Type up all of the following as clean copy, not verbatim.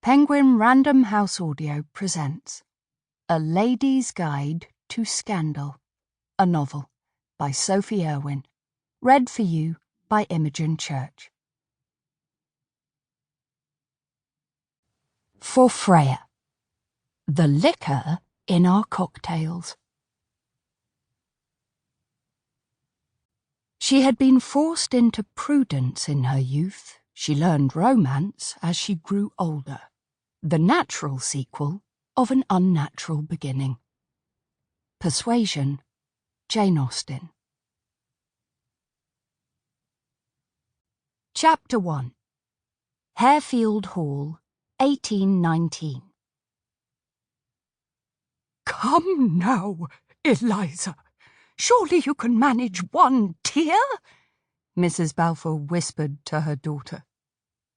Penguin Random House Audio presents A Lady's Guide to Scandal, a novel by Sophie Irwin, read for you by Imogen Church. For Freya, the liquor in our cocktails. She had been forced into prudence in her youth. She learned romance as she grew older, the natural sequel of an unnatural beginning. Persuasion, Jane Austen. Chapter 1. Harefield Hall, 1819. Come now, Eliza. Surely you can manage one tear? Mrs. Balfour whispered to her daughter.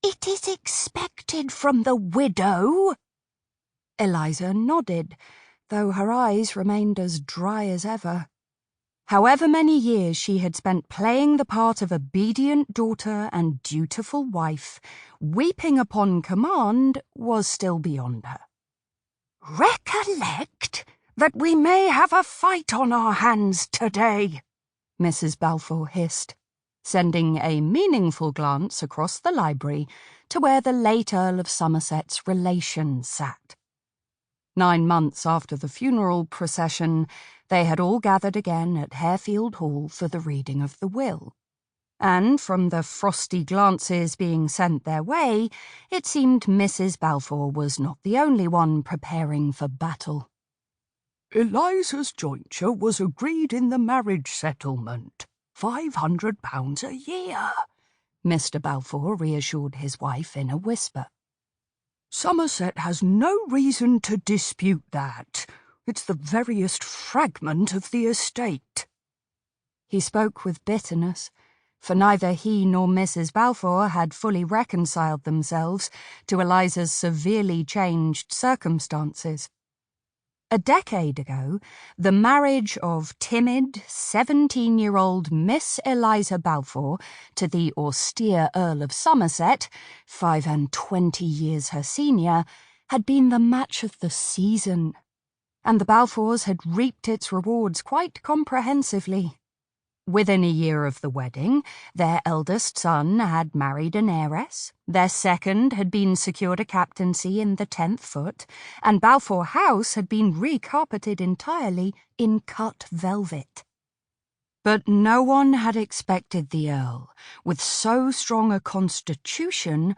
It is expected from the widow. Eliza nodded, though her eyes remained as dry as ever. However many years she had spent playing the part of obedient daughter and dutiful wife, weeping upon command was still beyond her. Recollect that we may have a fight on our hands today, Mrs. Balfour hissed, sending a meaningful glance across the library to where the late Earl of Somerset's relations sat. 9 months after the funeral procession, they had all gathered again at Harefield Hall for the reading of the will. And from the frosty glances being sent their way, it seemed Mrs. Balfour was not the only one preparing for battle. Eliza's jointure was agreed in the marriage settlement. £500 a year, Mr. Balfour reassured his wife in a whisper. Somerset has no reason to dispute that. It's the veriest fragment of the estate. He spoke with bitterness, for neither he nor Mrs. Balfour had fully reconciled themselves to Eliza's severely changed circumstances. A decade ago, the marriage of timid, 17-year-old Miss Eliza Balfour to the austere Earl of Somerset, 25 years her senior, had been the match of the season, and the Balfours had reaped its rewards quite comprehensively. Within a year of the wedding, their eldest son had married an heiress, their second had been secured a captaincy in the 10th Foot, and Balfour House had been recarpeted entirely in cut velvet. But no one had expected the Earl, with so strong a constitution,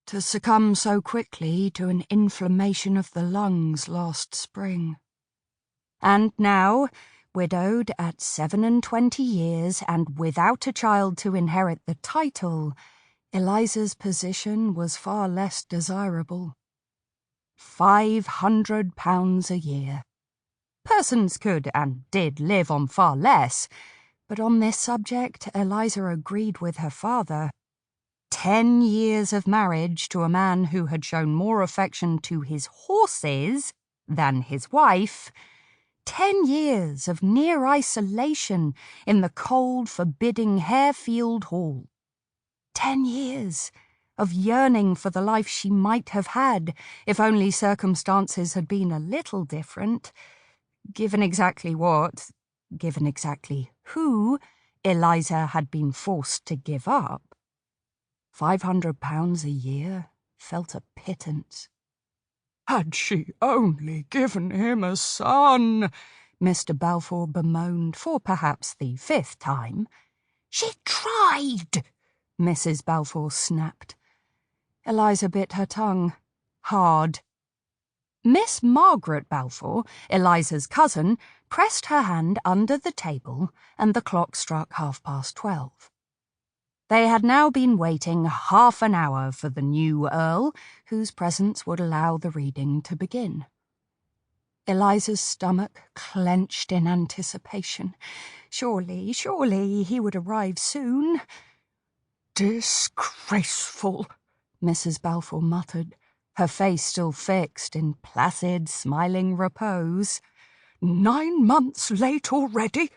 to succumb so quickly to an inflammation of the lungs last spring. And now, widowed at 27 years and without a child to inherit the title, Eliza's position was far less desirable. £500 a year. Persons could and did live on far less, but on this subject Eliza agreed with her father. 10 years of marriage to a man who had shown more affection to his horses than his wife, 10 years of near isolation in the cold, forbidding Harefield Hall. 10 years of yearning for the life she might have had if only circumstances had been a little different. Given exactly what, given exactly who, Eliza had been forced to give up, £500 a year felt a pittance. Had she only given him a son, Mr. Balfour bemoaned for perhaps the 5th time. She tried, Mrs. Balfour snapped. Eliza bit her tongue, hard. Miss Margaret Balfour, Eliza's cousin, pressed her hand under the table, and the clock struck 12:30. They had now been waiting half an hour for the new Earl, whose presence would allow the reading to begin. Eliza's stomach clenched in anticipation. Surely he would arrive soon. Disgraceful, Mrs. Balfour muttered, her face still fixed in placid, smiling repose. 9 months late already?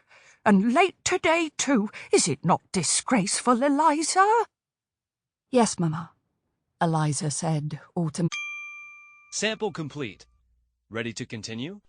And late today, too. Is it not disgraceful, Eliza? Yes, Mamma, Eliza said, Sample complete. Ready to continue?